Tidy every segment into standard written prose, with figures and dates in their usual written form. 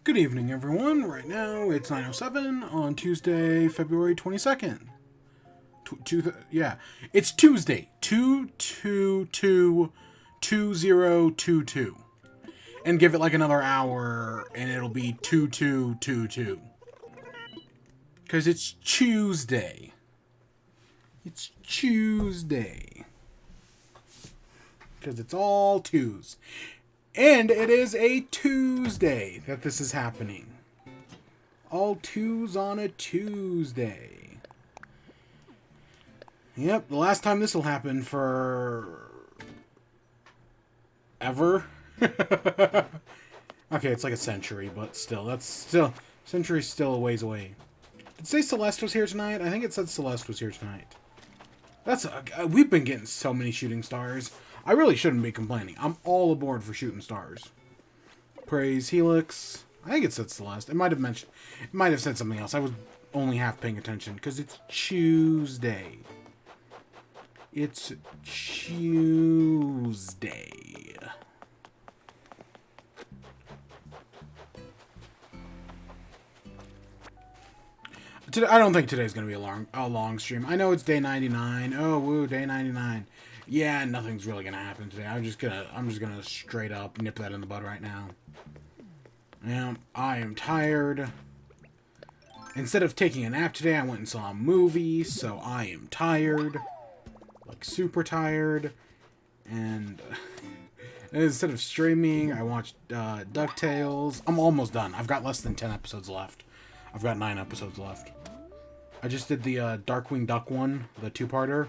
Good evening, everyone. Right now, it's 9:07 on Tuesday, February 22nd. Yeah, it's Tuesday, 2/2/2022. And give it like another hour, and it'll be 2222. Because it's Tuesday. It's Tuesday. Because it's all twos. And it is a Tuesday that this is happening. All twos on a Tuesday. Yep, the last time this will happen for... ever? Okay, it's like a century, but still, century's still a ways away. Did it say Celeste was here tonight? I think it said Celeste was here tonight. We've been getting so many shooting stars. I really shouldn't be complaining. I'm all aboard for shooting stars. Praise Helix. I think it said Celeste. It might have said something else. I was only half paying attention because it's Tuesday. It's Tuesday. I don't think today's gonna be a long stream. I know it's day 99. Oh, woo, day 99. Yeah, nothing's really gonna happen today. I'm just gonna straight up nip that in the bud right now. Yeah, I am tired. Instead of taking a nap today, I went and saw a movie, so I am tired. Like, super tired. And instead of streaming, I watched DuckTales. I'm almost done. I've got less than 10 episodes left. I've got 9 episodes left. I just did the Darkwing Duck one, the two-parter.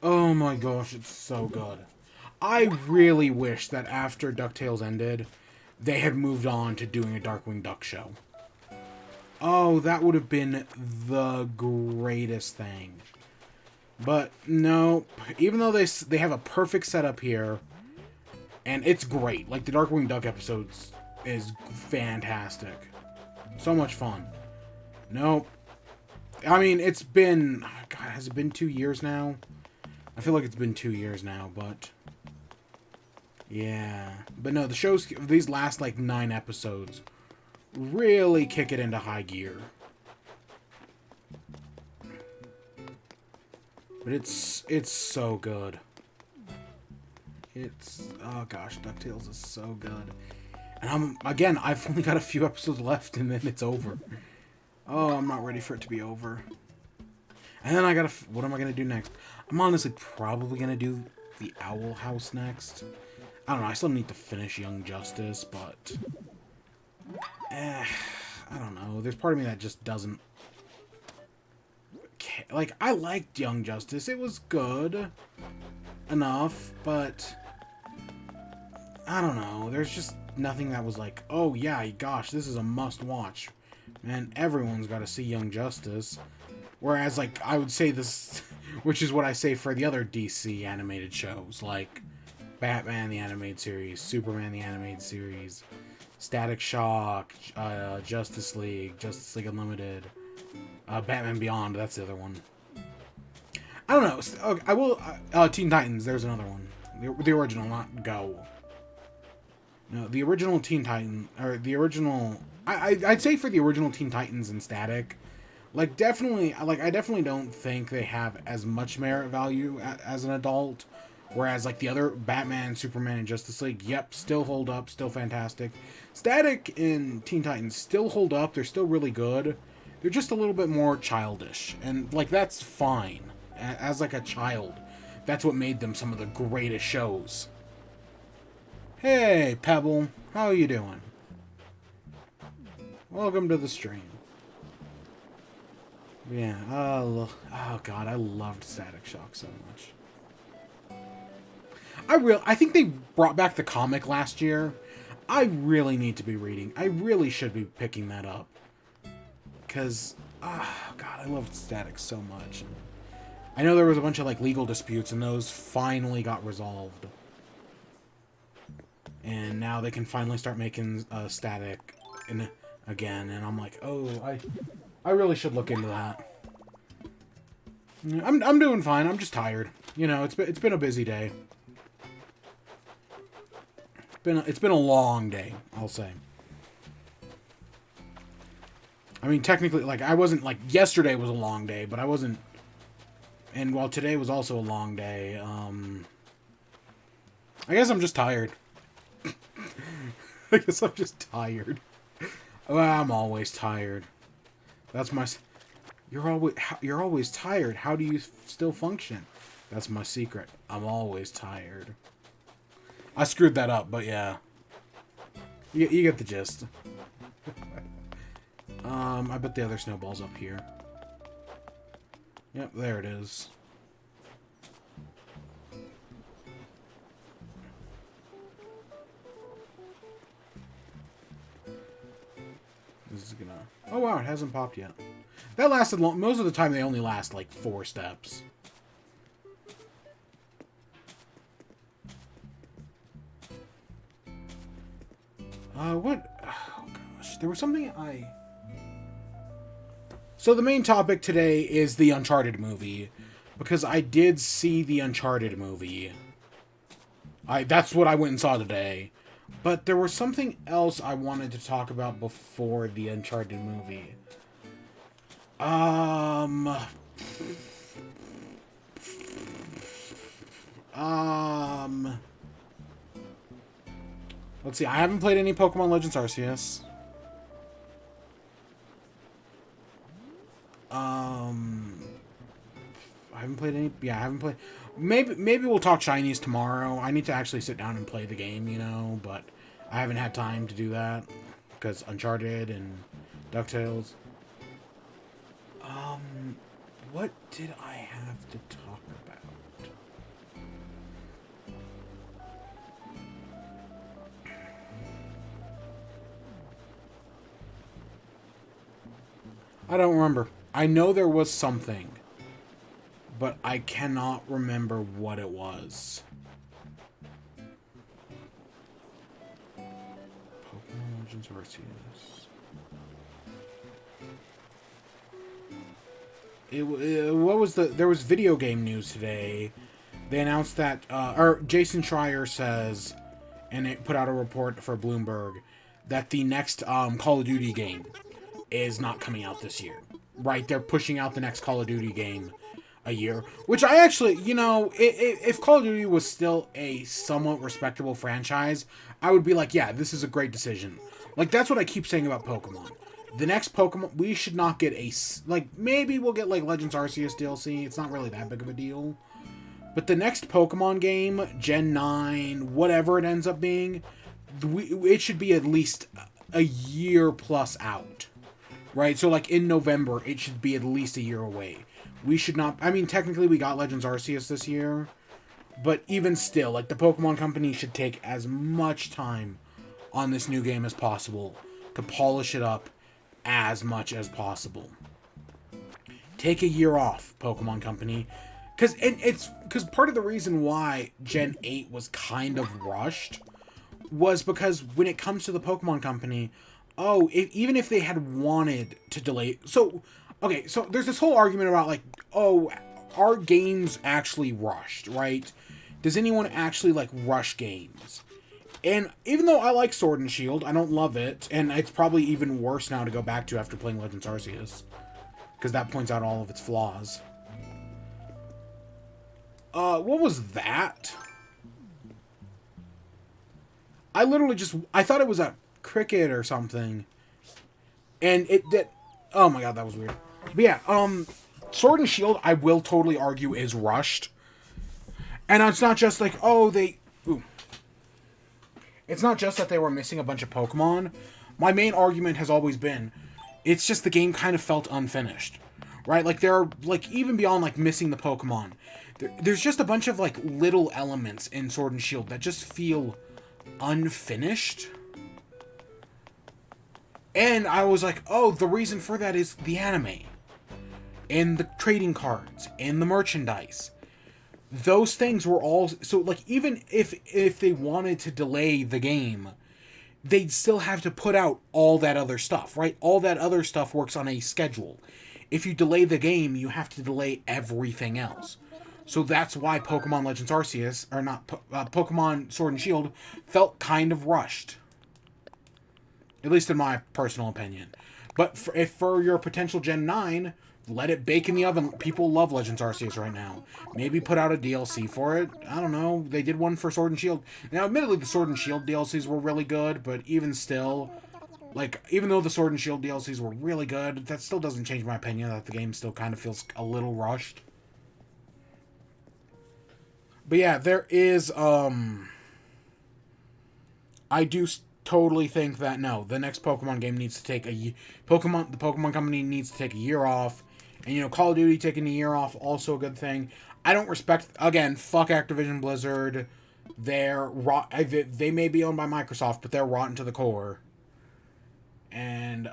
Oh my gosh, it's so good. I really wish that after DuckTales ended, they had moved on to doing a Darkwing Duck show. Oh, that would have been the greatest thing. But no, even though they have a perfect setup here, and it's great. Like, the Darkwing Duck episodes is fantastic. So much fun. Nope. I mean, it's been... God, has it been 2 years now? I feel like it's been 2 years now, but... Yeah. But no, the shows... These last, like, 9 episodes really kick it into high gear. But it's so good. Oh gosh, DuckTales is so good. And I've only got a few episodes left, and then it's over. Oh, I'm not ready for it to be over. And then what am I gonna do next? I'm honestly probably gonna do the Owl House next. I don't know, I still need to finish Young Justice, but... I don't know, there's part of me that just doesn't... Like, I liked Young Justice, it was good enough, but... I don't know, there's just nothing that was like, oh yeah, gosh, this is a must-watch. Man, everyone's got to see Young Justice. Whereas, like, I would say this, which is what I say for the other DC animated shows, like Batman the Animated Series, Superman the Animated Series, Static Shock, Justice League Unlimited, Batman Beyond, that's the other one. I don't know, I will, Teen Titans, there's another one. The original, not Go. No, the original Teen Titan, or the original... I'd say for the original Teen Titans and Static, I definitely don't think they have as much merit value as an adult, whereas, like, the other Batman, Superman, and Justice League, yep, still hold up, still fantastic. Static and Teen Titans still hold up, they're still really good, they're just a little bit more childish, and, like, that's fine. As, like, a child, that's what made them some of the greatest shows. Hey, Pebble, how are you doing? Welcome to the stream. Yeah, oh god, I loved Static Shock so much. I think they brought back the comic last year. I really need to be reading. I really should be picking that up. Because, oh god, I loved Static so much. I know there was a bunch of, like, legal disputes, and those finally got resolved. And now they can finally start making Static again, and I'm like, oh, I really should look into that. I'm doing fine. I'm just tired. You know, it's been a busy day. It's been a long day, I'll say. I mean, technically, like, I wasn't, like, yesterday was a long day, but I wasn't, and while today was also a long day, I guess I'm just tired. I guess I'm just tired. Well, I'm always tired. That's my... You're always tired. How do you still function? That's my secret. I'm always tired. I screwed that up, but yeah. You get the gist. I bet the other snowball's up here. Yep, there it is. This is gonna... Oh wow, it hasn't popped yet. That lasted long. Most of the time they only last like 4 steps. What? Oh gosh, there was something I... So the main topic today is the Uncharted movie. Because I did see the Uncharted movie. That's what I went and saw today. But there was something else I wanted to talk about before the Uncharted movie. Let's see. I haven't played any Pokemon Legends Arceus. I haven't played any... Yeah, I haven't played... Maybe we'll talk Chinese tomorrow. I need to actually sit down and play the game, you know, but I haven't had time to do that. Because Uncharted and DuckTales. What did I have to talk about? I don't remember. I know there was something, but I cannot remember what it was. Pokemon Legends Arceus. What was the... There was video game news today. They announced that... or Jason Schreier says, and it put out a report for Bloomberg, that the next Call of Duty game is not coming out this year. Right? They're pushing out the next Call of Duty game a year. Which I actually... You know, if Call of Duty was still a somewhat respectable franchise, I would be like, yeah, this is a great decision. Like, that's what I keep saying about Pokemon. The next Pokemon, we should not get a... Like, maybe we'll get, like, Legends Arceus DLC. It's not really that big of a deal. But the next Pokemon game, Gen 9, whatever it ends up being, it should be at least a year plus out. Right? So, like, in November, it should be at least a year away. We should not... I mean, technically, we got Legends Arceus this year. But even still, like, the Pokemon Company should take as much time on this new game as possible to polish it up as much as possible. Take a year off, Pokemon Company. Because part of the reason why Gen 8 was kind of rushed was because when it comes to the Pokemon Company, even if they had wanted to delay... So, okay, so there's this whole argument about, like, are games actually rushed, right? Does anyone actually, like, rush games? And even though I like Sword and Shield, I don't love it, and it's probably even worse now to go back to after playing Legends Arceus, because that points out all of its flaws. What was that? I literally I thought it was a cricket or something, and it did... Oh my god, that was weird. But yeah, Sword and Shield, I will totally argue, is rushed. And it's not just like, It's not just that they were missing a bunch of Pokemon. My main argument has always been, it's just the game kind of felt unfinished. Right? Like, there are, like, even beyond, like, missing the Pokemon, there's just a bunch of, like, little elements in Sword and Shield that just feel unfinished. And I was like, the reason for that is the anime. And the trading cards. And the merchandise. Those things were all... So, like, even if they wanted to delay the game, they'd still have to put out all that other stuff, right? All that other stuff works on a schedule. If you delay the game, you have to delay everything else. So that's why Pokemon Legends Arceus, or not, Pokemon Sword and Shield, felt kind of rushed. At least in my personal opinion. But if for your potential Gen 9, let it bake in the oven. People love Legends Arceus right now. Maybe put out a DLC for it. I don't know. They did one for Sword and Shield. Now, admittedly, the Sword and Shield DLCs were really good, but even still, like, even though the Sword and Shield DLCs were really good, that still doesn't change my opinion that the game still kind of feels a little rushed. But yeah, there is, I do totally think that, no, the next Pokemon game needs to take the Pokemon company needs to take a year off. And, you know, Call of Duty taking a year off, also a good thing. I don't respect, again, fuck Activision Blizzard. They may be owned by Microsoft, but they're rotten to the core. And,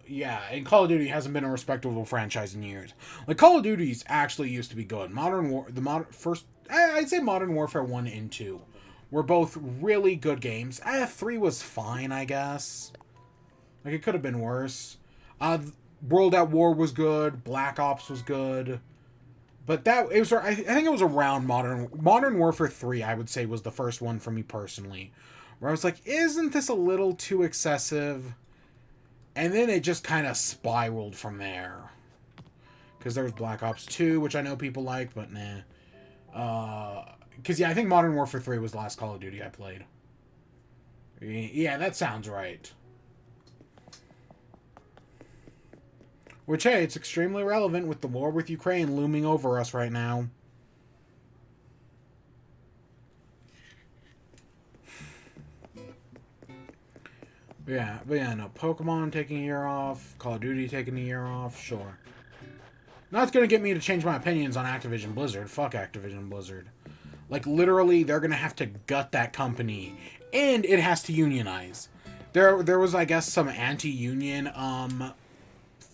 yeah, and Call of Duty hasn't been a respectable franchise in years. Like, Call of Duty's actually used to be good. I'd say Modern Warfare 1 and 2 were both really good games. 3 was fine, I guess. Like, it could have been worse. World at War was good. Black Ops was good. But I think it was around Modern Warfare 3, I would say, was the first one for me personally. Where I was like, isn't this a little too excessive? And then it just kind of spiraled from there. Because there was Black Ops 2, which I know people like, but nah. Because, yeah, I think Modern Warfare 3 was the last Call of Duty I played. Yeah, that sounds right. Which, hey, it's extremely relevant with the war with Ukraine looming over us right now. But yeah, no. Pokemon taking a year off. Call of Duty taking a year off. Sure. Not going to get me to change my opinions on Activision Blizzard. Fuck Activision Blizzard. Like, literally, they're going to have to gut that company. And it has to unionize. There was, I guess, some anti-union,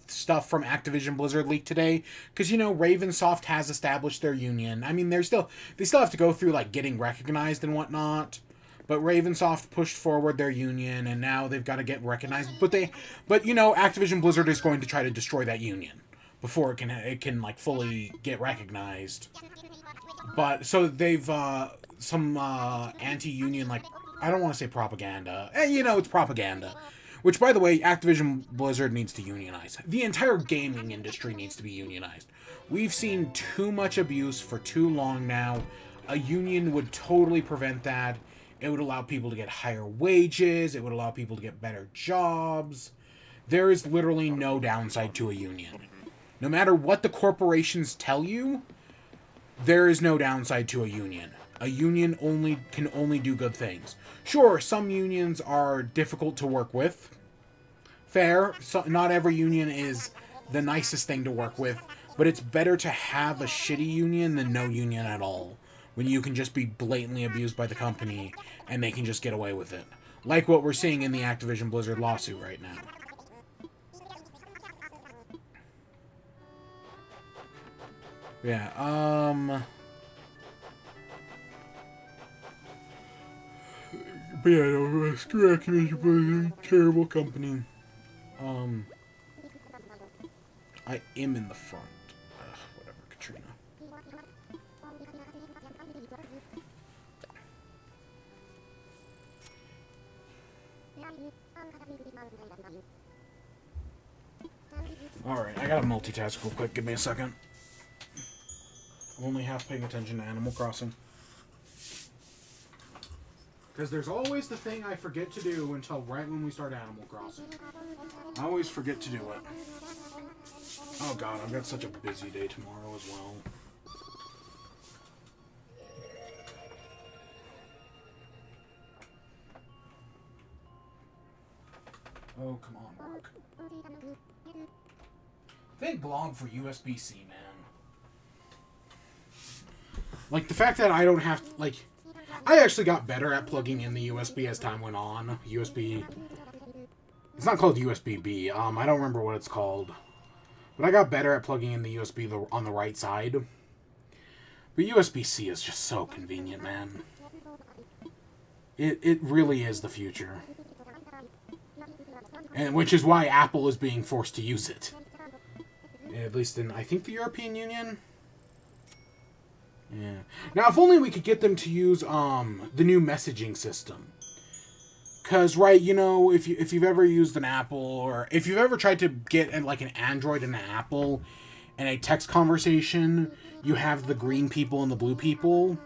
stuff from Activision Blizzard leaked today. Because, you know, Ravensoft has established their union. I mean, they still have to go through, like, getting recognized and whatnot. But Ravensoft pushed forward their union, and now they've got to get recognized. But you know, Activision Blizzard is going to try to destroy that union before it can like fully get recognized. But so they've some anti-union, like, I don't want to say propaganda. You know, it's propaganda. Which, by the way, Activision Blizzard needs to unionize. The entire gaming industry needs to be unionized. We've seen too much abuse for too long now. A union would totally prevent that. It would allow people to get higher wages. It would allow people to get better jobs. There is literally no downside to a union. No matter what the corporations tell you, there is no downside to a union. A union can only do good things. Sure, some unions are difficult to work with. Fair. Not every union is the nicest thing to work with, but it's better to have a shitty union than no union at all. When you can just be blatantly abused by the company and they can just get away with it. Like what we're seeing in the Activision Blizzard lawsuit right now. Yeah, but yeah, no, screw Activision Blizzard, terrible company. I am in the front. Whatever, Katrina. Alright, I gotta multitask real quick. Give me a second. I'm only half paying attention to Animal Crossing. Because there's always the thing I forget to do until right when we start Animal Crossing. I always forget to do it. Oh god, I've got such a busy day tomorrow as well. Oh, come on, work. Thank blog for USB-C, man. Like, the fact that I don't have to, like, I actually got better at plugging in the USB as time went on. USB, it's not called USB-B, I don't remember what it's called. But I got better at plugging in the USB on the right side. But USB-C is just so convenient, man. It really is the future. And which is why Apple is being forced to use it. At least in, I think, the European Union. Yeah. Now, if only we could get them to use the new messaging system. Because, right, you know, if you've ever used an Apple, or if you've ever tried to get like an Android and an Apple in a text conversation, you have the green people and the blue people.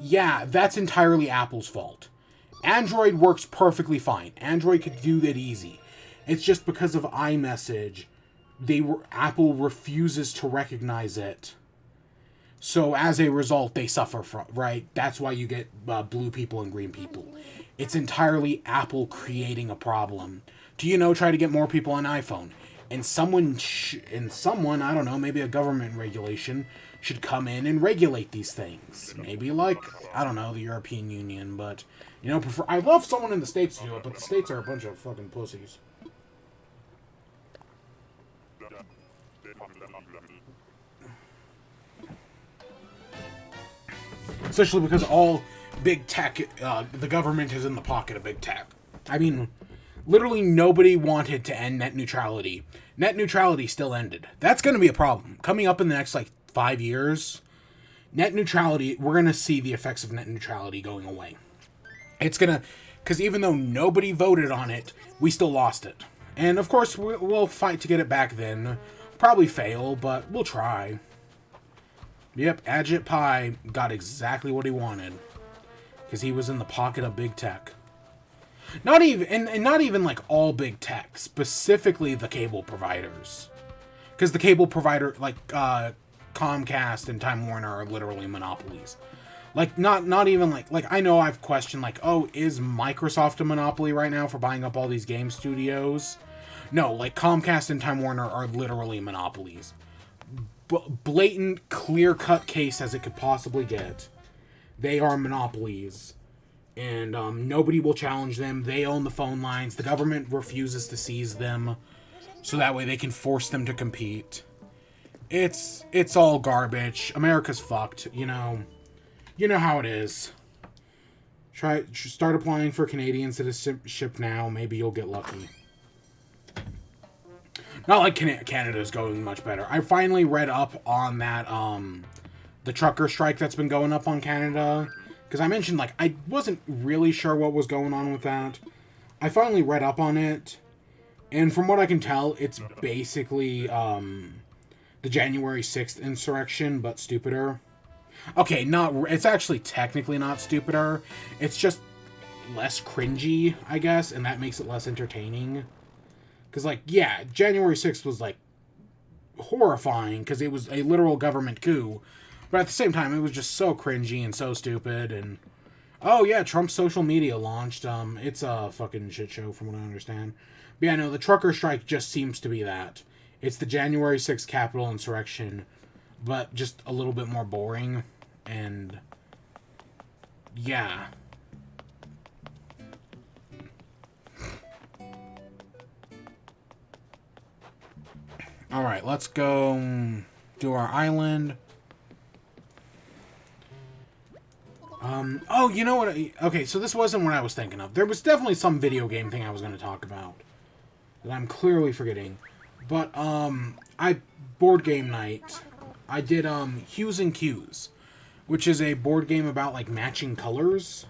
Yeah, that's entirely Apple's fault. Android works perfectly fine. Android could do that easy. It's just because of iMessage, Apple refuses to recognize it. So as a result, they suffer from, right? That's why you get blue people and green people. It's entirely Apple creating a problem to, you know, try to get more people on iPhone. And someone, I don't know, maybe a government regulation should come in and regulate these things. Maybe like, I don't know, the European Union, but, you know, I love someone in the States to do it, but the States are a bunch of fucking pussies. Especially because all big tech, the government is in the pocket of big tech. I mean, literally nobody wanted to end net neutrality. Net neutrality still ended. That's going to be a problem. Coming up in the next, 5 years, net neutrality, we're going to see the effects of net neutrality going away. It's going to, because even though nobody voted on it, we still lost it. And, of course, we'll fight to get it back then. Probably fail, but we'll try. Yep, Agit Pi got exactly what he wanted. Because he was in the pocket of big tech. Not even, and not even like all big tech. Specifically the cable providers. Because the cable provider, like Comcast and Time Warner are literally monopolies. Like, not even like I know I've questioned, like, oh, is Microsoft a monopoly right now for buying up all these game studios? No, like, Comcast and Time Warner are literally monopolies. Blatant, clear-cut case as it could possibly get. They are monopolies. And nobody will challenge them. They own the phone lines. The government refuses to seize them. So that way they can force them to compete. It's all garbage. America's fucked, you know. You know how it is. Start applying for Canadian citizenship now. Maybe you'll get lucky. Not like Canada's going much better. I finally read up on that, the trucker strike that's been going up on Canada. Because I mentioned, like, I wasn't really sure what was going on with that. I finally read up on it. And from what I can tell, it's basically, the January 6th insurrection, but stupider. Okay, it's actually technically not stupider. It's just less cringy, I guess, and that makes it less entertaining. Because, like, yeah, January 6th was, like, horrifying, because it was a literal government coup. But at the same time, it was just so cringy and so stupid, and... Oh, yeah, Trump's social media launched. It's a fucking shit show, from what I understand. But yeah, no, the trucker strike just seems to be that. It's the January 6th Capitol insurrection, but just a little bit more boring, and... Yeah. Alright, let's go do our island. Oh, you know what? Okay, so this wasn't what I was thinking of. There was definitely some video game thing I was going to talk about that I'm clearly forgetting. But, board game night, I did, Hues and Cues, which is a board game about, like, matching colors.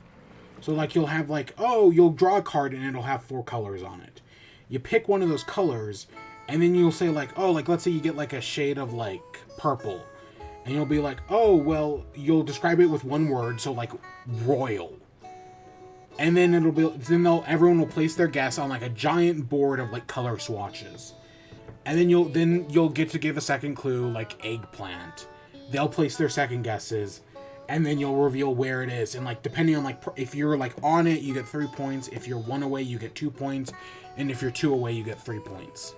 So, like, you'll have, like, oh, you'll draw a card and it'll have 4 colors on it. You pick one of those colors, and then you'll say, like, oh, like, let's say you get, like, a shade of, like, purple. And you'll be like, oh, well, you'll describe it with one word, so, like, royal. And then everyone will place their guess on, like, a giant board of, like, color swatches. And then you'll get to give a second clue, like, eggplant. They'll place their second guesses, and then you'll reveal where it is. And, like, depending on, like, if you're, like, on it, you get 3 points. If you're 1 away, you get 2 points. And if you're 2 away, you get 3 points.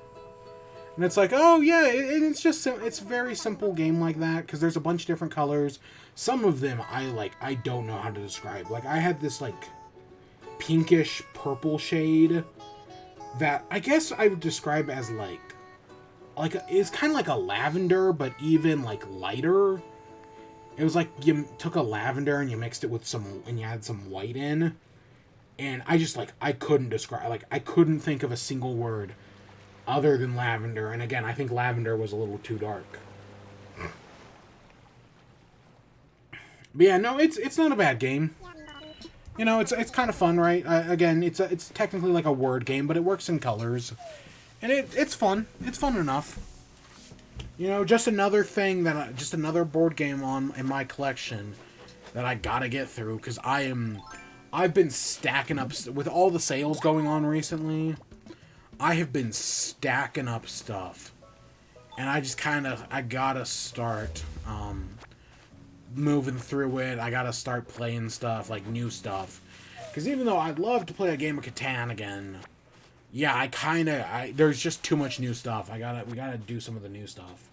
And it's like, oh, yeah, it's very simple game like that, because there's a bunch of different colors. Some of them I don't know how to describe. Like, I had this, like, pinkish purple shade that I guess I would describe as, like it's kind of like a lavender, but even, like, lighter. It was like you took a lavender and you mixed it with and you add some white in. And I just, like, I couldn't describe, like, I couldn't think of a single word other than lavender. And again, I think lavender was a little too dark. But yeah, no, it's not a bad game. You know, it's kind of fun, right? Again, it's technically like a word game, but it works in colors, and it's fun. It's fun enough. You know, just another thing just another board game in my collection that I gotta get through because I've been stacking up with all the sales going on recently. I have been stacking up stuff, and I gotta start moving through it. I gotta start playing stuff, like new stuff. Because even though I'd love to play a game of Catan again, yeah, there's just too much new stuff. We gotta do some of the new stuff.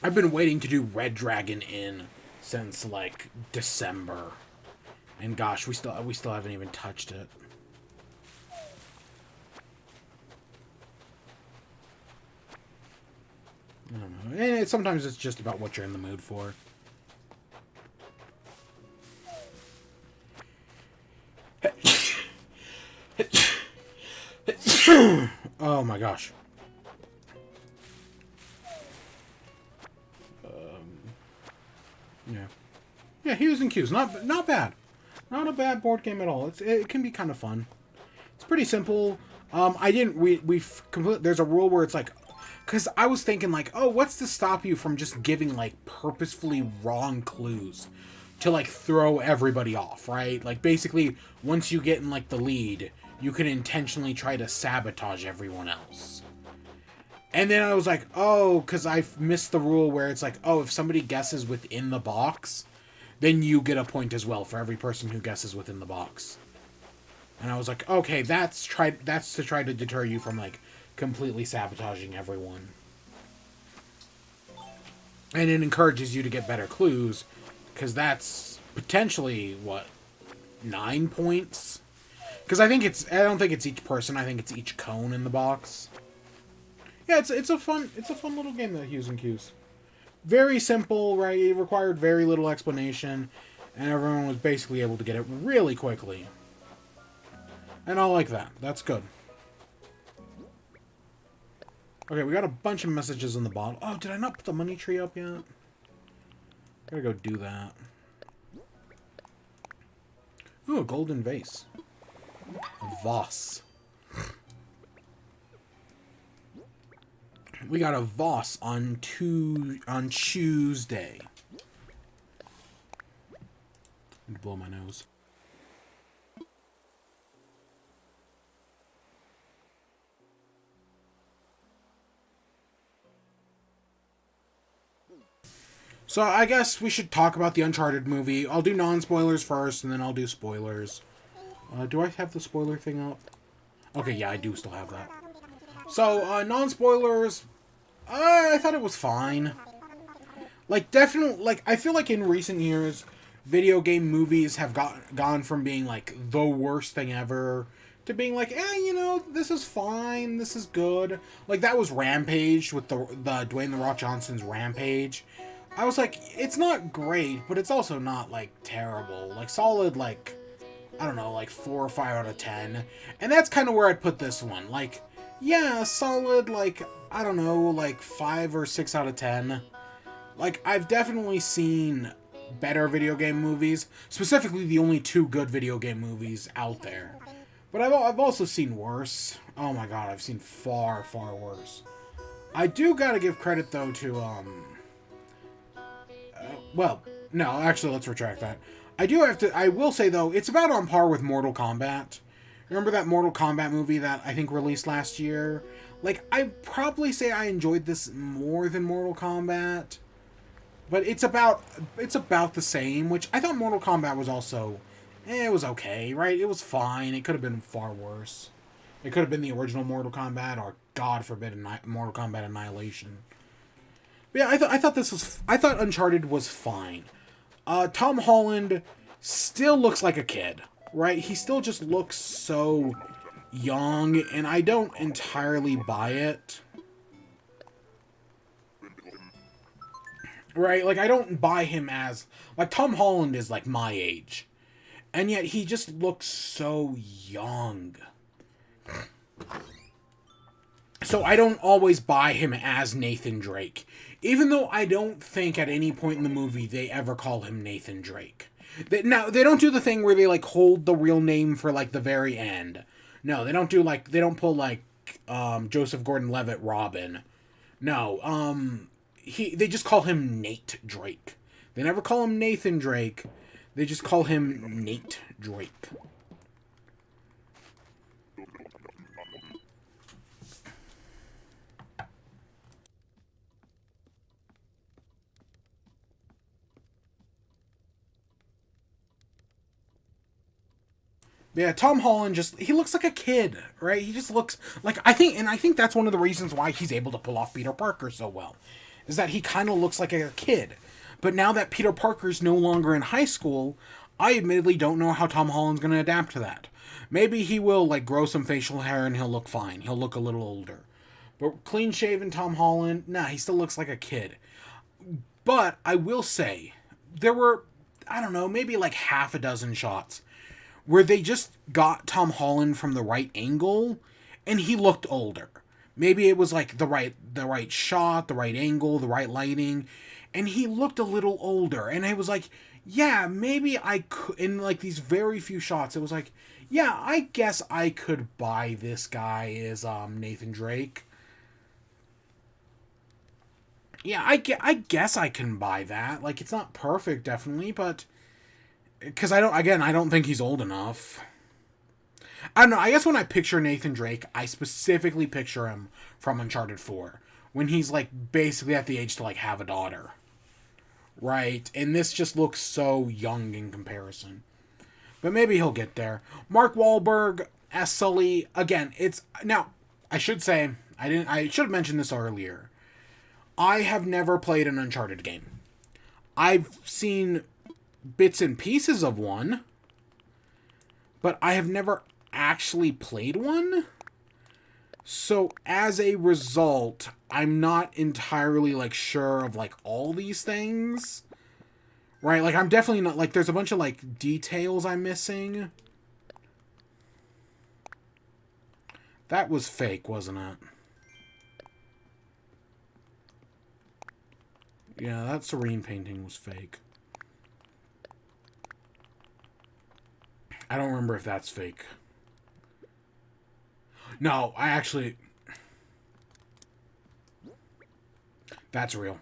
I've been waiting to do Red Dragon Inn since like December, and gosh, we still haven't even touched it. I don't know. And sometimes it's just about what you're in the mood for. Oh my gosh. Yeah. Yeah, Hues and Cues. Not bad. Not a bad board game at all. It can be kind of fun. It's pretty simple. There's a rule where it's like, because I was thinking like, oh, what's to stop you from just giving like purposefully wrong clues to like throw everybody off, right? Like basically, once you get in like the lead, you can intentionally try to sabotage everyone else. And then I was like, oh, because I missed the rule where it's like, oh, if somebody guesses within the box, then you get a point as well for every person who guesses within the box. And I was like, okay, that's to try to deter you from like completely sabotaging everyone. And it encourages you to get better clues, because that's potentially, 9 points? Because I don't think it's each person, I think it's each cone in the box. Yeah, it's a fun little game, that Hues and Cues. Very simple, right? It required very little explanation, and everyone was basically able to get it really quickly. And I like that. That's good. Okay, we got a bunch of messages in the bottle. Oh, did I not put the money tree up yet? Gotta go do that. Ooh, a golden vase. A Voss. We got a Voss on Tuesday. Blow my nose. So I guess we should talk about the Uncharted movie. I'll do non-spoilers first, and then I'll do spoilers. Do I have the spoiler thing up? Okay, yeah, I do still have that. So, non-spoilers, I thought it was fine. Like, definitely, like, I feel like in recent years, video game movies have gone from being, like, the worst thing ever to being like, you know, this is fine, this is good. Like, that was Rampage, with the Dwayne The Rock Johnson's Rampage. I was like, it's not great, but it's also not, like, terrible. Like, solid, like, I don't know, like 4 or 5 out of 10. And that's kind of where I'd put this one. Like, yeah, solid, like, I don't know, like 5 or 6 out of 10. Like, I've definitely seen better video game movies. Specifically, the only 2 good video game movies out there. But I've also seen worse. Oh my god, I've seen far, far worse. I do gotta give credit, though, to, well, no, actually, let's retract that. I will say, though, it's about on par with Mortal Kombat. Remember that Mortal Kombat movie that I think released last year? Like, I'd probably say I enjoyed this more than Mortal Kombat. But it's about the same, which I thought Mortal Kombat was also, it was okay, right? It was fine. It could have been far worse. It could have been the original Mortal Kombat, or, God forbid, Mortal Kombat Annihilation. But yeah, I thought Uncharted was fine. Tom Holland still looks like a kid, right? He still just looks so young, and I don't entirely buy it. Right? Like, I don't buy him as, like, Tom Holland is, like, my age. And yet, he just looks so young. So I don't always buy him as Nathan Drake. Even though I don't think at any point in the movie they ever call him Nathan Drake. Now they don't do the thing where they like hold the real name for like the very end. No, they don't do like they don't pull like Joseph Gordon-Levitt Robin. No, they just call him Nate Drake. They never call him Nathan Drake. They just call him Nate Drake. Yeah, Tom Holland he looks like a kid, right? He just looks like I think that's one of the reasons why he's able to pull off Peter Parker so well. Is that he kind of looks like a kid. But now that Peter Parker's no longer in high school, I admittedly don't know how Tom Holland's going to adapt to that. Maybe he will like grow some facial hair and he'll look fine. He'll look a little older. But clean shaven Tom Holland, nah, he still looks like a kid. But I will say there were I don't know, maybe like half a dozen shots where they just got Tom Holland from the right angle and he looked older. Maybe it was like the right shot, the right angle, the right lighting, and he looked a little older. And I was like, yeah, maybe I could in like these very few shots. It was like, yeah, I guess I could buy this guy as Nathan Drake. Yeah, I guess I can buy that. Like it's not perfect definitely, but because I don't think he's old enough. I don't know. I guess when I picture Nathan Drake, I specifically picture him from Uncharted 4 when he's like basically at the age to like have a daughter. Right? And this just looks so young in comparison. But maybe he'll get there. Mark Wahlberg as Sully, again, it's now I should say I should have mentioned this earlier. I have never played an Uncharted game. I've seen bits and pieces of one, but I have never actually played one. So as a result, I'm not entirely like sure of like all these things. Right? Like I'm definitely not like there's a bunch of like details I'm missing. That was fake, wasn't it? Yeah, that Serene painting was fake. I don't remember if that's fake. No, I actually... That's real.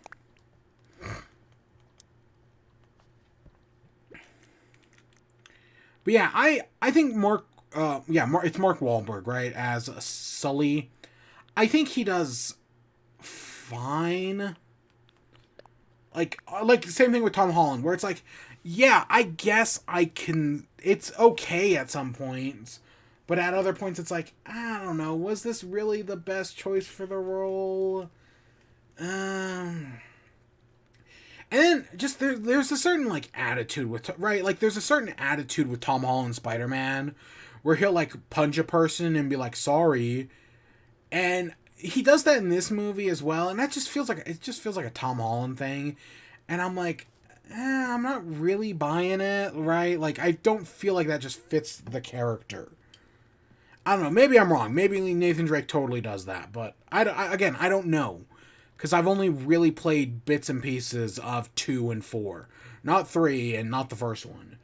But yeah, I think Mark... it's Mark Wahlberg, right? As Sully. I think he does fine. Like same thing with Tom Holland, where it's like, yeah, I guess I can... It's okay at some points. But at other points, it's like, I don't know, was this really the best choice for the role? And then just there's a certain like attitude with right, like there's a certain attitude with Tom Holland Spider-Man, where he'll like punch a person and be like sorry, and he does that in this movie as well, and that just feels like a Tom Holland thing, and I'm like, I'm not really buying it, right? Like I don't feel like that just fits the character. I don't know. Maybe I'm wrong. Maybe Nathan Drake totally does that, but I don't know. Because I've only really played bits and pieces of 2 and 4. Not 3 and not the first one.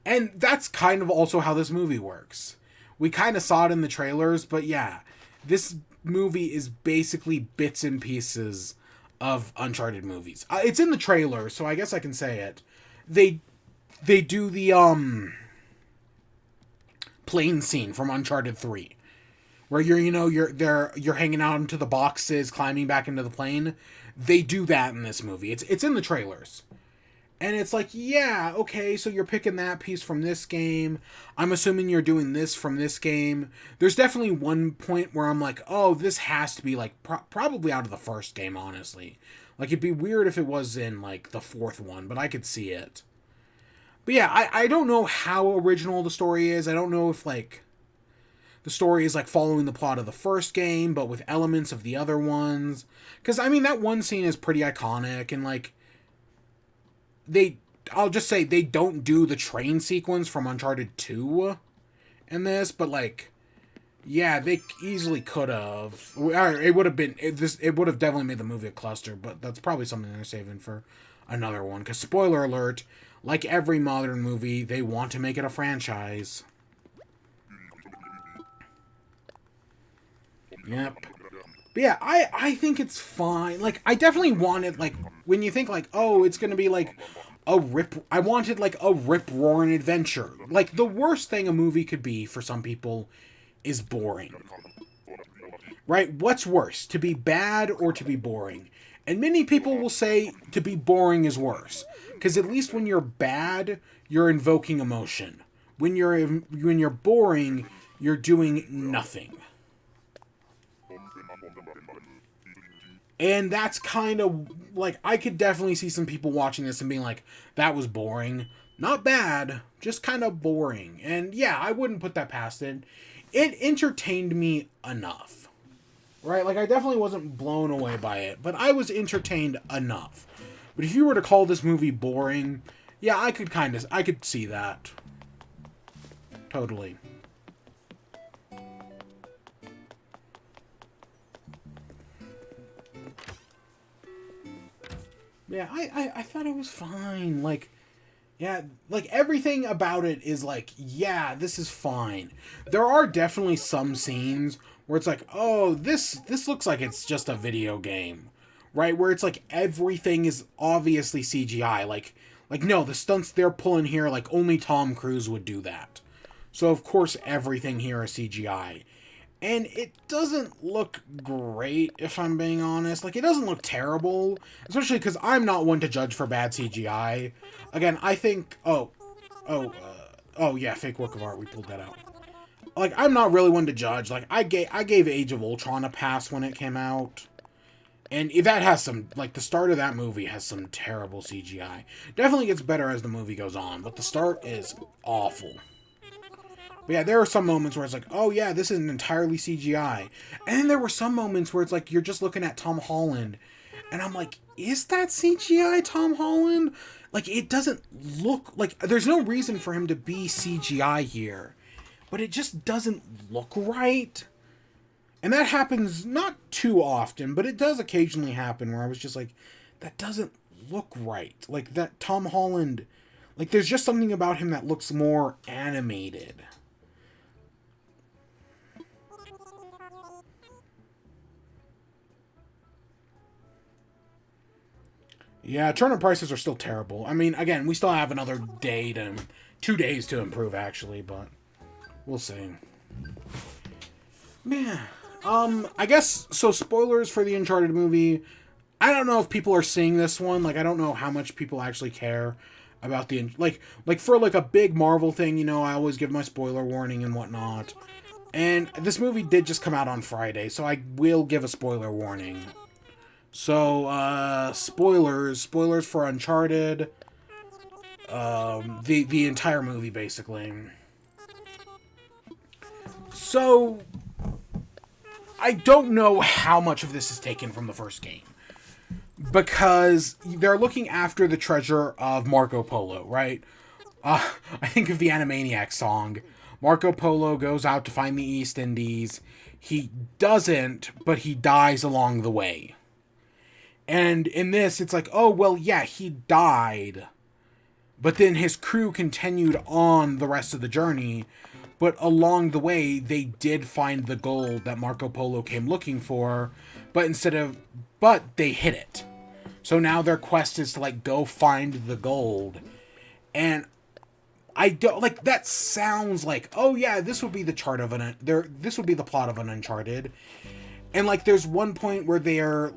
And that's kind of also how this movie works. We kind of saw it in the trailers, but yeah. This movie is basically bits and pieces of Uncharted movies. It's in the trailer, so I guess I can say it. They do the plane scene from Uncharted 3. Where you're hanging out into the boxes, climbing back into the plane. They do that in this movie. It's in the trailers. And it's like, yeah, okay, so you're picking that piece from this game. I'm assuming you're doing this from this game. There's definitely one point where I'm like, oh, this has to be like probably out of the first game, honestly. Like it'd be weird if it was in like the fourth one, but I could see it. But yeah, I don't know how original the story is. I don't know if like the story is like following the plot of the first game, but with elements of the other ones. Because, I mean, that one scene is pretty iconic, and like, I'll just say, they don't do the train sequence from Uncharted 2 in this, but like, yeah, they easily could have. It would have been, it would have definitely made the movie a cluster, but that's probably something they're saving for another one. Because, spoiler alert, Like every modern movie, they want to make it a franchise. Yep. But yeah, I think it's fine. Like, I definitely wanted, like, when you think, like, oh, it's gonna be, like, I wanted, like, a rip-roaring adventure. Like, the worst thing a movie could be for some people is boring. Right? What's worse, to be bad or to be boring? And many people will say to be boring is worse. Because at least when you're bad, you're invoking emotion. When you're boring, you're doing nothing. And that's kind of, like, I could definitely see some people watching this and being like, that was boring. Not bad, just kind of boring. And yeah, I wouldn't put that past it. It entertained me enough. Right? Like, I definitely wasn't blown away by it, but I was entertained enough. But if you were to call this movie boring, yeah, I could see that. Totally. Yeah, I thought it was fine. Like, yeah, like everything about it is like, yeah, this is fine. There are definitely some scenes where it's like, oh, this looks like it's just a video game, right? Where it's like everything is obviously CGI. Like no, the stunts they're pulling here, like only Tom Cruise would do that. So of course everything here is CGI. And it doesn't look great, if I'm being honest. Like, it doesn't look terrible, especially because I'm not one to judge for bad CGI. Again, I think... Oh, yeah, fake work of art, we pulled that out. Like, I'm not really one to judge. Like, I gave Age of Ultron a pass when it came out. And that has some... Like, the start of that movie has some terrible CGI. Definitely gets better as the movie goes on, but the start is awful. But yeah, there are some moments where it's like, oh yeah, this isn't entirely CGI. And then there were some moments where it's like, you're just looking at Tom Holland, and I'm like, is that CGI Tom Holland? Like, it doesn't look, like, there's no reason for him to be CGI here. But it just doesn't look right. And that happens not too often, but it does occasionally happen where I was just like, that doesn't look right. Like, that Tom Holland, like, there's just something about him that looks more animated. Yeah, turnip prices are still terrible. I mean, again, we still have another 2 days to improve, actually, but we'll see. Man, I guess, so spoilers for the Uncharted movie. I don't know if people are seeing this one. Like, I don't know how much people actually care about the, like for, like, a big Marvel thing, you know, I always give my spoiler warning and whatnot. And this movie did just come out on Friday, so I will give a spoiler warning. So, spoilers for Uncharted, the entire movie, basically. So, I don't know how much of this is taken from the first game. Because they're looking after the treasure of Marco Polo, right? I think of the Animaniacs song. Marco Polo goes out to find the East Indies. He doesn't, but he dies along the way. And in this, it's like, oh, well, yeah, he died. But then his crew continued on the rest of the journey. But along the way, they did find the gold that Marco Polo came looking for. But they hid it. So now their quest is to, like, go find the gold. And I don't, like, that sounds like, oh, yeah, this would be the this would be the plot of an Uncharted. And, like, there's one point where they're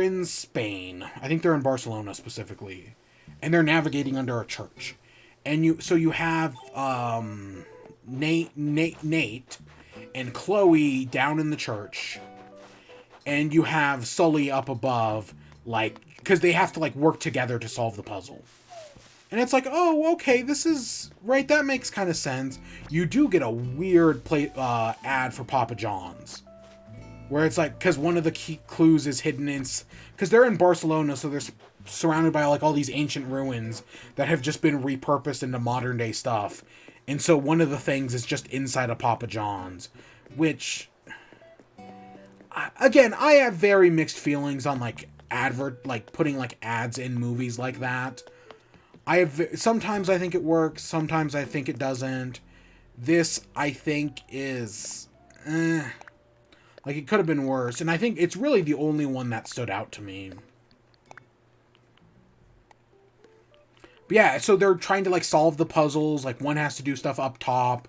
in Spain. I think they're in Barcelona, specifically. And they're navigating under a church. And you have, Nate and Chloe down in the church. And you have Sully up above, like, because they have to, like, work together to solve the puzzle. And it's like, oh, okay, this is, right, that makes kind of sense. You do get a weird ad for Papa John's. Where it's like, because one of the key clues is hidden in... Because they're in Barcelona, so they're surrounded by, like, all these ancient ruins that have just been repurposed into modern-day stuff. And so one of the things is just inside of Papa John's. Which... Again, I have very mixed feelings on, like, putting, like, ads in movies like that. Sometimes I think it works, sometimes I think it doesn't. This, I think, is... like, it could have been worse. And I think it's really the only one that stood out to me. But yeah, so they're trying to, like, solve the puzzles. Like, one has to do stuff up top,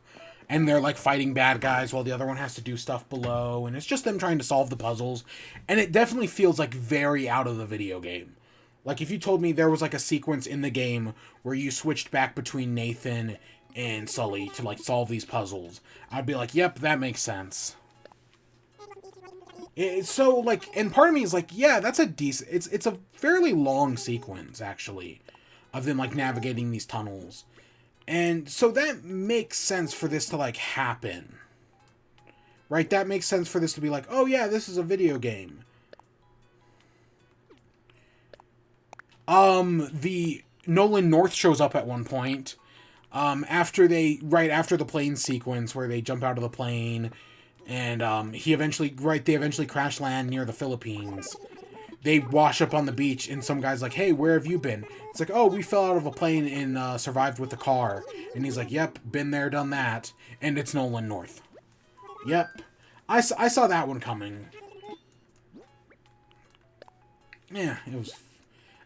and they're, like, fighting bad guys, while the other one has to do stuff below. And it's just them trying to solve the puzzles. And it definitely feels, like, very out of the video game. Like, if you told me there was, like, a sequence in the game where you switched back between Nathan and Sully to, like, solve these puzzles, I'd be like, yep, that makes sense. It's so, like, and part of me is like, yeah, that's a decent, it's a fairly long sequence, actually, of them, like, navigating these tunnels. And so that makes sense for this to, like, happen. Right? That makes sense for this to be like, oh, yeah, this is a video game. The Nolan North shows up at one point. Right after the plane sequence where they jump out of the plane, and they eventually crash land near the Philippines. They wash up on the beach, and some guy's like, "Hey, where have you been?" It's like, "Oh, we fell out of a plane and survived with the car." And he's like, "Yep, been there, done that." And it's Nolan North. Yep, I saw that one coming. Yeah, it was.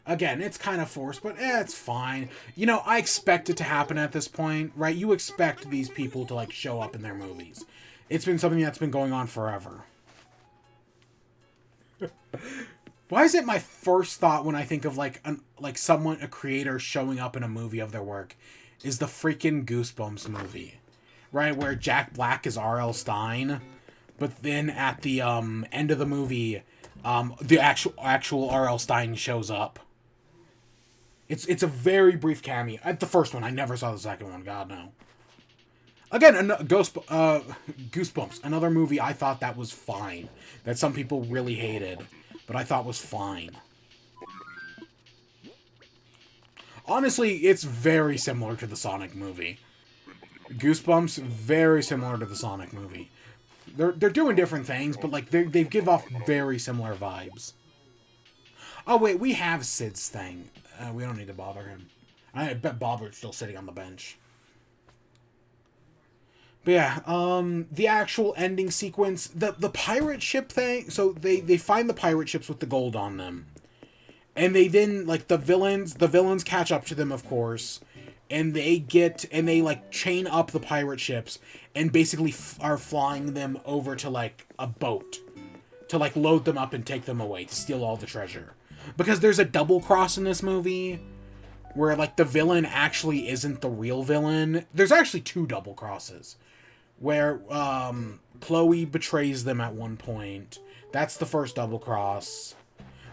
Again, it's kind of forced, but it's fine. You know, I expect it to happen at this point, right? You expect these people to, like, show up in their movies. It's been something that's been going on forever. Why is it my first thought when I think of, like, a creator showing up in a movie of their work is the freaking Goosebumps movie, right? Where Jack Black is R.L. Stine, but then at the end of the movie, the actual R.L. Stine shows up. It's a very brief cameo. At the first one, I never saw the second one. God no. Again, Goosebumps, another movie I thought that was fine, that some people really hated, but I thought was fine. Honestly, it's very similar to the Sonic movie. Goosebumps, very similar to the Sonic movie. They're doing different things, but like they give off very similar vibes. Oh wait, we have Sid's thing. We don't need to bother him. I bet Bobbert's still sitting on the bench. But yeah, the actual ending sequence, the pirate ship thing. So they find the pirate ships with the gold on them, and they then, like, the villains catch up to them, of course, and they like chain up the pirate ships and basically are flying them over to, like, a boat to, like, load them up and take them away to steal all the treasure. Because there's a double cross in this movie where, like, the villain actually isn't the real villain. There's actually two double crosses where Chloe betrays them at one point. That's the first double cross,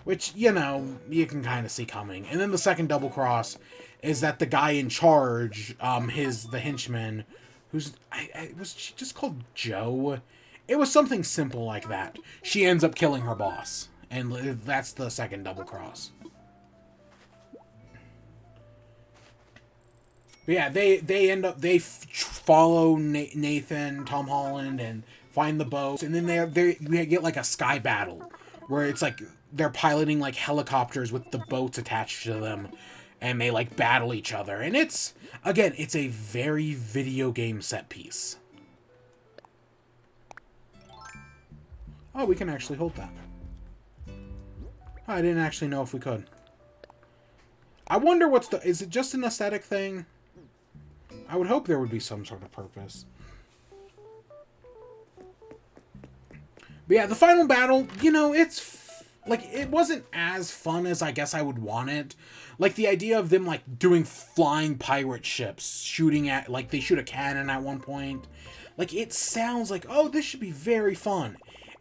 which, you know, you can kind of see coming. And then the second double cross is that the guy in charge, the henchman, was she just called Joe? It was something simple like that. She ends up killing her boss, and that's the second double cross. But yeah, they follow Nathan, Tom Holland, and find the boats, and then we get like a sky battle where it's like they're piloting like helicopters with the boats attached to them, and they like battle each other, and it's a very video game set piece. Oh, we can actually hold that. I didn't actually know if we could. I wonder is it just an aesthetic thing? I would hope there would be some sort of purpose. But yeah, the final battle, you know, it wasn't as fun as I guess I would want it. Like, the idea of them, like, doing flying pirate ships, shooting at, like, they shoot a cannon at one point. Like, it sounds like, oh, this should be very fun.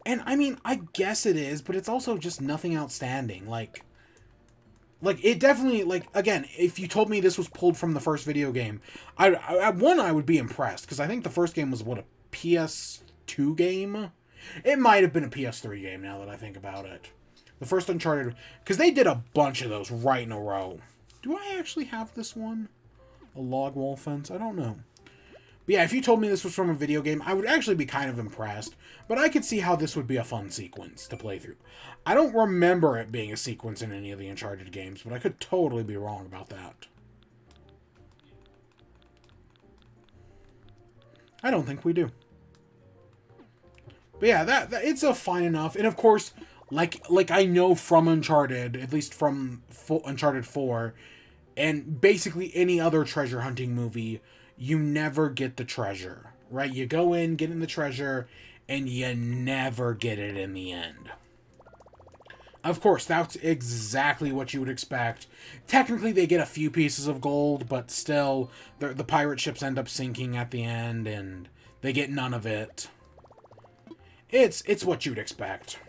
And, I mean, I guess it is, but it's also just nothing outstanding. Like, it definitely, like, again, if you told me this was pulled from the first video game, I would be impressed, because I think the first game was, what, a PS2 game? It might have been a PS3 game, now that I think about it. The first Uncharted, because they did a bunch of those right in a row. Do I actually have this one? A log wall fence? I don't know. But yeah, if you told me this was from a video game, I would actually be kind of impressed. But I could see how this would be a fun sequence to play through. I don't remember it being a sequence in any of the Uncharted games, but I could totally be wrong about that. I don't think we do. But yeah, that it's a fine enough. And of course, like I know from Uncharted, at least from Uncharted 4, and basically any other treasure hunting movie, you never get the treasure, right? You go in, get in the treasure, and you never get it in the end. Of course, that's exactly what you would expect. Technically, they get a few pieces of gold, but still, the pirate ships end up sinking at the end, and they get none of it. It's what you'd expect.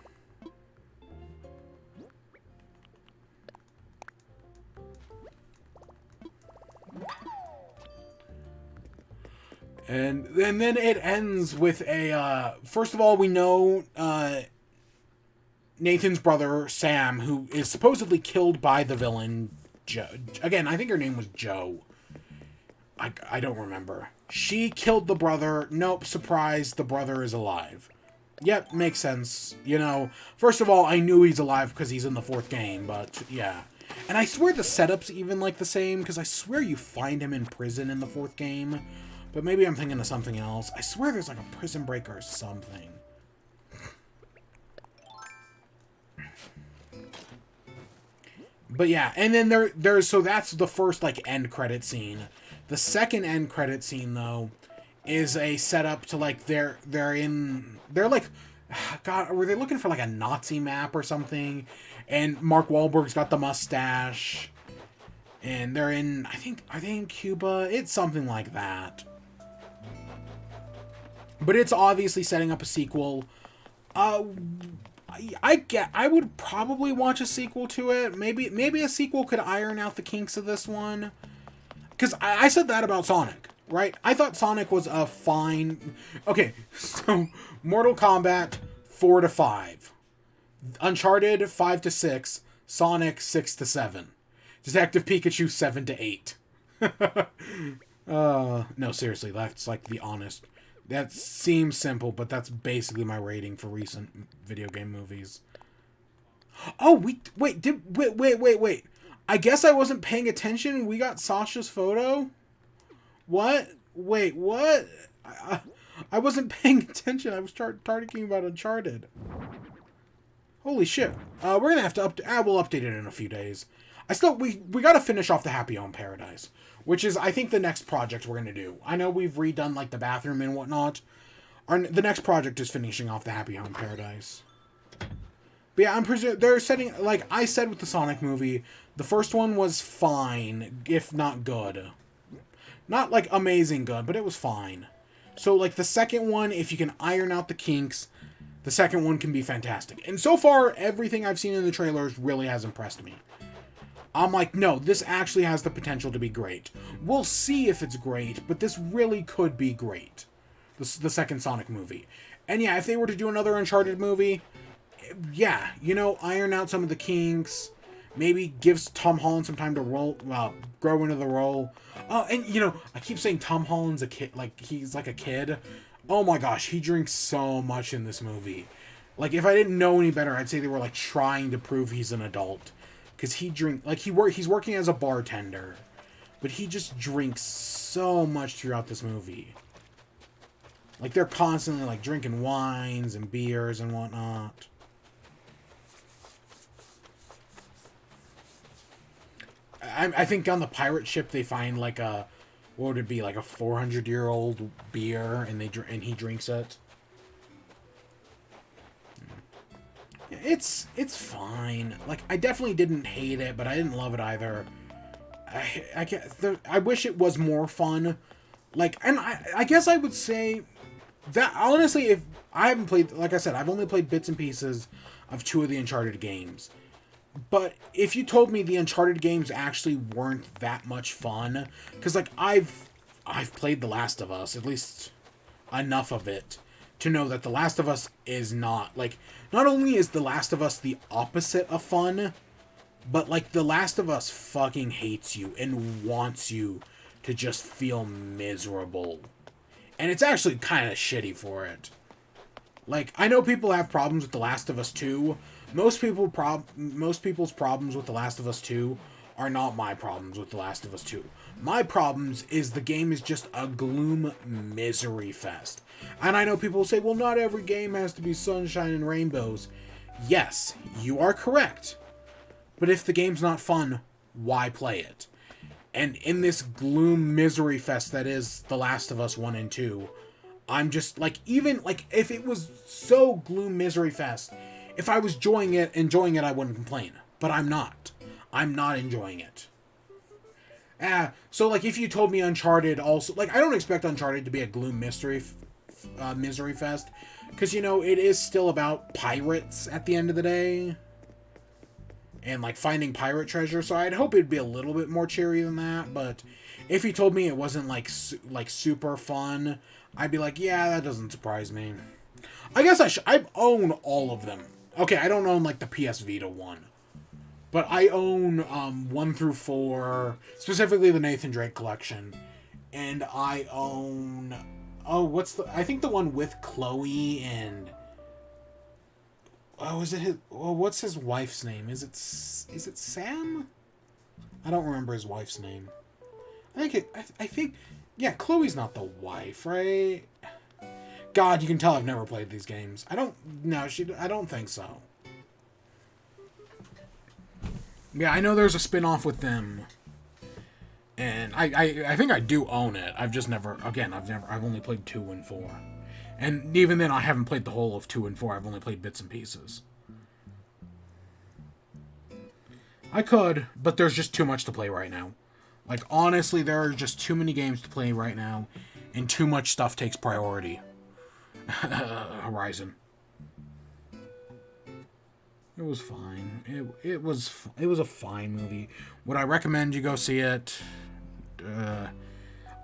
And then it ends with a, first of all, we know Nathan's brother, Sam, who is supposedly killed by the villain, Joe. Again, I think her name was Joe. I don't remember. She killed the brother. Nope, surprise, the brother is alive. Yep, makes sense. You know, first of all, I knew he's alive because he's in the 4th game, but yeah. And I swear the setup's even like the same, because I swear you find him in prison in the 4th game. But maybe I'm thinking of something else. I swear there's like a prison break or something. But yeah, and then there's so that's the first like end credit scene. The second end credit scene though is a setup to like they're like, God, were they looking for like a Nazi map or something? And Mark Wahlberg's got the mustache, and they're in, are they in Cuba? It's something like that. But it's obviously setting up a sequel. I would probably watch a sequel to it. Maybe a sequel could iron out the kinks of this one. Because I said that about Sonic, right? I thought Sonic was a fine... Okay, so Mortal Kombat 4 to 5. Uncharted 5 to 6. Sonic 6 to 7. Detective Pikachu 7 to 8. No, seriously, that's like the honest... That seems simple, but that's basically my rating for recent video game movies. Oh, wait. I guess I wasn't paying attention. We got Sasha's photo? What? Wait, what? I wasn't paying attention. I was talking about Uncharted. Holy shit. We're gonna have to we'll update it in a few days. We gotta finish off the Happy Home Paradise, which is, I think, the next project we're gonna do. I know we've redone, like, the bathroom and whatnot. The next project is finishing off the Happy Home Paradise. But yeah, I'm presuming they're setting, like I said with the Sonic movie, the first one was fine, if not good. Not, like, amazing good, but it was fine. So, like, the second one, if you can iron out the kinks, the second one can be fantastic. And so far, everything I've seen in the trailers really has impressed me. I'm like, no, this actually has the potential to be great. We'll see if it's great, but this really could be great. The second Sonic movie. And yeah, if they were to do another Uncharted movie, yeah, you know, iron out some of the kinks, maybe gives Tom Holland some time to grow into the role. And, you know, I keep saying Tom Holland's a kid, like, he's like a kid. Oh my gosh, he drinks so much in this movie. Like, if I didn't know any better, I'd say they were, like, trying to prove he's an adult. Because he's working as a bartender, but he just drinks so much throughout this movie. Like, they're constantly, like, drinking wines and beers and whatnot. I think on the pirate ship they find, like, what would it be, like a 400-year-old beer, and he drinks it. It's fine. Like, I definitely didn't hate it, but I didn't love it either. I wish it was more fun. Like, and I guess I would say that, honestly, if I haven't played, like I said, I've only played bits and pieces of 2 of the Uncharted games. But if you told me the Uncharted games actually weren't that much fun, because, like, I've played The Last of Us, at least enough of it, to know that The Last of Us is not, like, not only is The Last of Us the opposite of fun, but, like, The Last of Us fucking hates you and wants you to just feel miserable. And it's actually kind of shitty for it. Like, I know people have problems with The Last of Us 2. Most people's problems with The Last of Us 2 are not my problems with The Last of Us 2. My problems is the game is just a gloom misery fest. And I know people will say, well, not every game has to be sunshine and rainbows. Yes, you are correct. But if the game's not fun, why play it? And in this gloom misery fest that is The Last of Us 1 and 2, I'm just, like, even, like, if it was so gloom misery fest, if I was enjoying it, I wouldn't complain. But I'm not. I'm not enjoying it. So, like, if you told me Uncharted also... Like, I don't expect Uncharted to be a gloom misery fest. Because, you know, it is still about pirates at the end of the day. And, like, finding pirate treasure. So I'd hope it'd be a little bit more cheery than that. But if you told me it wasn't, like super fun, I'd be like, yeah, that doesn't surprise me. I guess I own all of them. Okay, I don't own, like, the PS Vita one. But I own 1 through 4, specifically the Nathan Drake collection. And I own... Oh, I think the one with Chloe and... Oh, is it his... Oh, what's his wife's name? Is it Sam? I don't remember his wife's name. I think... Yeah, Chloe's not the wife, right? God, you can tell I've never played these games. I don't think so. Yeah, I know there's a spin-off with them. And I think I do own it. I've just never... Again, I've only played 2 and 4. And even then, I haven't played the whole of 2 and 4. I've only played bits and pieces. I could, but there's just too much to play right now. Like, honestly, there are just too many games to play right now. And too much stuff takes priority. Horizon. It was fine. It was a fine movie. Would I recommend you go see it?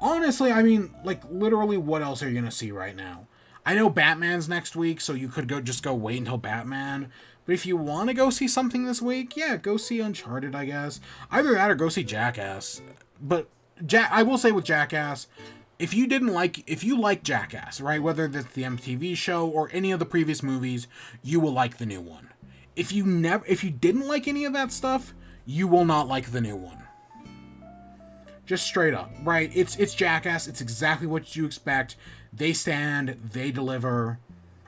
Honestly, I mean, like, literally, what else are you gonna see right now? I know Batman's next week, so you could just go wait until Batman. But if you want to go see something this week, yeah, go see Uncharted, I guess. Either that or go see Jackass. But I will say with Jackass, if you like Jackass, right, whether that's the MTV show or any of the previous movies, you will like the new one. If you didn't like any of that stuff, you will not like the new one. Just straight up, right? It's Jackass. It's exactly what you expect. They stand, they deliver.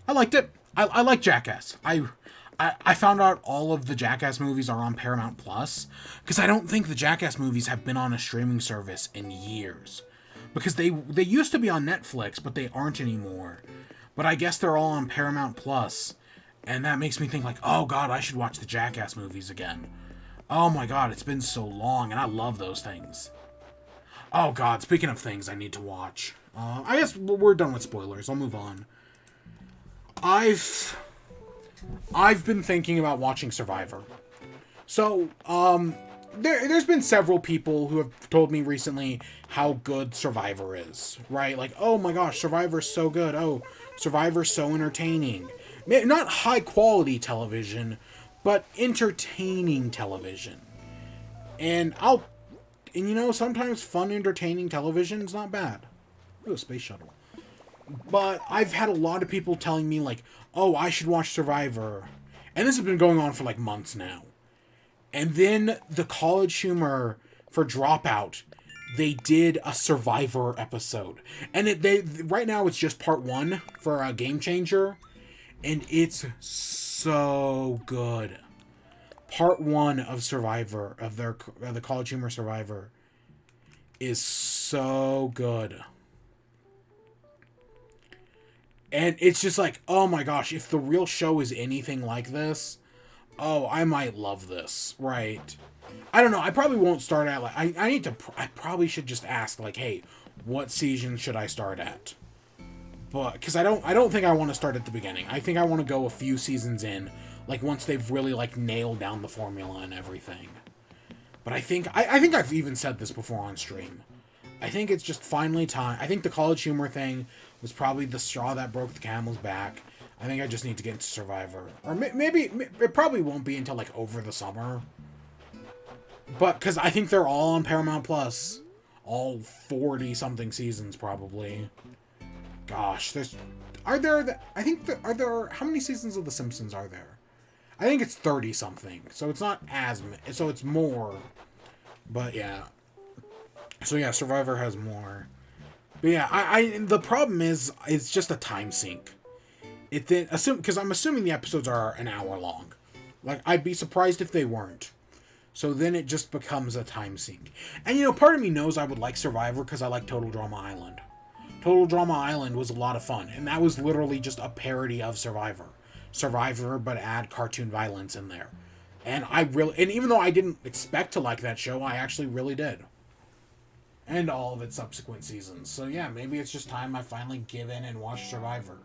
I liked it. I like Jackass. I found out all of the Jackass movies are on Paramount Plus because I don't think the Jackass movies have been on a streaming service in years. Because they used to be on Netflix, but they aren't anymore. But I guess they're all on Paramount Plus. And that makes me think like, oh god, I should watch the Jackass movies again. Oh my god, it's been so long, and I love those things. Oh god, speaking of things I need to watch. I guess we're done with spoilers. I'll move on. I've been thinking about watching Survivor. So, there's been several people who have told me recently how good Survivor is, right? Like, oh my gosh, Survivor's so good. Oh, Survivor's so entertaining. Not high-quality television, but entertaining television. And you know, sometimes fun, entertaining television is not bad. Ooh, a space shuttle. But I've had a lot of people telling me, like, oh, I should watch Survivor. And this has been going on for, like, months now. And then the College Humor for Dropout, they did a Survivor episode. And right now it's just part 1 for a Game Changer. And it's so good. Part 1 of Survivor, of the College Humor Survivor, is so good. And it's just like, oh my gosh, if the real show is anything like this, oh, I might love this, right? I don't know, I probably won't start at, like, I probably should just ask, like, hey, what season should I start at? But, because I don't think I want to start at the beginning. I think I want to go a few seasons in, like, once they've really, like, nailed down the formula and everything. But I think I've even said this before on stream. I think it's just finally time. I think the College Humor thing was probably the straw that broke the camel's back. I think I just need to get into Survivor. Or maybe, it probably won't be until, like, over the summer. But, because I think they're all on Paramount Plus. All 40-something seasons, probably. Gosh, how many seasons of The Simpsons are there? I think it's 30-something, so it's not so it's more. But yeah. So yeah, Survivor has more. But yeah, I the problem is it's just a time sink. It then assume because I'm assuming the episodes are an hour long. Like I'd be surprised if they weren't. So then it just becomes a time sink. And part of me knows I would like Survivor because I like Total Drama Island. Total Drama Island was a lot of fun, and that was literally just a parody of Survivor. Survivor, but add cartoon violence in there. And even though I didn't expect to like that show, I actually really did. And all of its subsequent seasons. So yeah, maybe it's just time I finally give in and watch Survivor.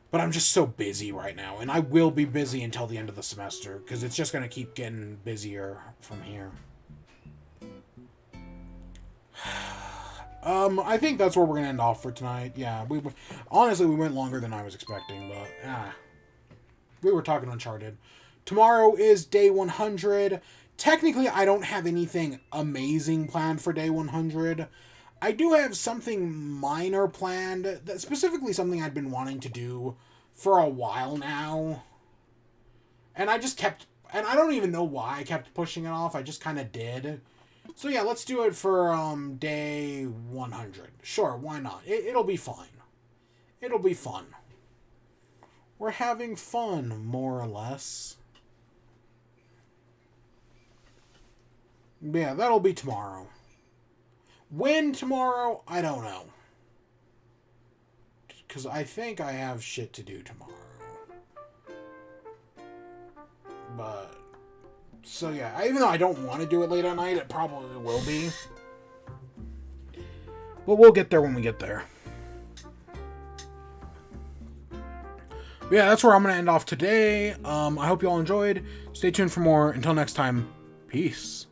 But I'm just so busy right now, and I will be busy until the end of the semester, because it's just going to keep getting busier from here. I think that's where we're going to end off for tonight. Yeah, honestly, we went longer than I was expecting, but we were talking Uncharted. Tomorrow is day 100. Technically, I don't have anything amazing planned for day 100. I do have something minor planned, specifically something I'd been wanting to do for a while now. And I I don't even know why I kept pushing it off, I just kind of did. So yeah, let's do it for day 100. Sure, why not? It'll be fine. It'll be fun. We're having fun, more or less. Yeah, that'll be tomorrow. When tomorrow, I don't know. Because I think I have shit to do tomorrow. But, so yeah, even though I don't want to do it late at night, it probably will be. But we'll get there when we get there. But yeah, that's where I'm going to end off today. I hope you all enjoyed. Stay tuned for more. Until next time, peace.